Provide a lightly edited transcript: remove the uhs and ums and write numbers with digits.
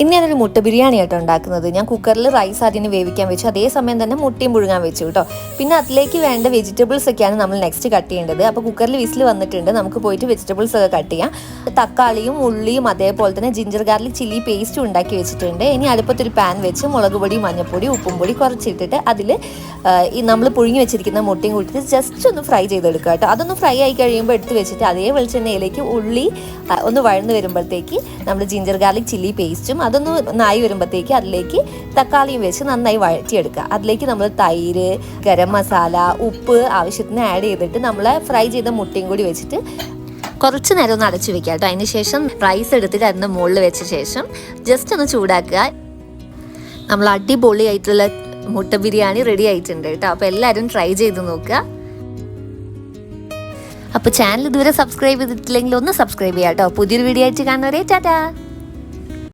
ഇന്ന് ഞാനൊരു മുട്ട ബിരിയാണി ആയിട്ട് ഉണ്ടാക്കുന്നത്. ഞാൻ കുക്കറിൽ റൈസ് ആദ്യം വേവിക്കാൻ വെച്ചു, അതേസമയം തന്നെ മുട്ടയും പുഴുങ്ങാൻ വെച്ചു കേട്ടോ. പിന്നെ അതിലേക്ക് വേണ്ട വെജിറ്റബിൾസ് ഒക്കെയാണ് നമ്മൾ നെക്സ്റ്റ് കട്ട് ചെയ്യേണ്ടത്. അപ്പോൾ കുക്കറിൽ വിസിൽ വന്നിട്ടുണ്ട്, നമുക്ക് പോയിട്ട് വെജിറ്റബിൾസ് ഒക്കെ കട്ട് ചെയ്യാം. തക്കാളിയും ഉള്ളിയും അതേപോലെ തന്നെ ജിഞ്ചർ ഗാർലിക് ചില്ലി പേസ്റ്റും ഉണ്ടാക്കി വെച്ചിട്ടുണ്ട്. ഇനി അടുപ്പത്തൊരു പാൻ വെച്ച് മുളക് പൊടി, മഞ്ഞൾപ്പൊടി, ഉപ്പും പൊടി കുറച്ചിട്ടിട്ട് അതിൽ ഈ നമ്മൾ പുഴുങ്ങി വെച്ചിരിക്കുന്ന മുട്ടയും കൂട്ടിയിട്ട് ജസ്റ്റ് ഒന്ന് ഫ്രൈ ചെയ്തെടുക്കുക കേട്ടോ. അതൊന്ന് ഫ്രൈ ആയി കഴിയുമ്പോൾ എടുത്ത് വെച്ചിട്ട് അതേ വെളിച്ചെണ്ണയിലേക്ക് ഉള്ളി ഒന്ന് വഴന്ന് വരുമ്പോഴത്തേക്ക് നമ്മൾ ജിഞ്ചർ ഗാർലിക് ചില്ലി പേസ്റ്റും അതൊന്ന് നായി വരുമ്പോഴത്തേക്ക് അതിലേക്ക് തക്കാളിയും വെച്ച് നന്നായി വഴറ്റിയെടുക്കുക. അതിലേക്ക് നമ്മൾ തൈര്, ഗരം മസാല, ഉപ്പ് ആവശ്യത്തിന് ആഡ് ചെയ്തിട്ട് നമ്മൾ ഫ്രൈ ചെയ്ത മുട്ടയും കൂടി വെച്ചിട്ട് കുറച്ച് നേരം ഒന്ന് അടച്ചു വെക്കുക കേട്ടോ. അതിന് ശേഷം റൈസ് എടുത്തിട്ട് അതിൻ്റെ മുകളിൽ വെച്ച ശേഷം ജസ്റ്റ് ഒന്ന് ചൂടാക്കുക. നമ്മൾ അടിപൊളിയായിട്ടുള്ള മുട്ട ബിരിയാണി റെഡി ആയിട്ടുണ്ട് കേട്ടോ. അപ്പോൾ എല്ലാവരും ട്രൈ ചെയ്ത് നോക്കുക. അപ്പോൾ ചാനൽ ഇതുവരെ സബ്സ്ക്രൈബ് ചെയ്തിട്ടില്ലെങ്കിൽ ഒന്ന് സബ്സ്ക്രൈബ് ചെയ്യാം കേട്ടോ. പുതിയൊരു വീഡിയോ ആയിട്ട് കാണുന്നവരെ ടാറ്റാ.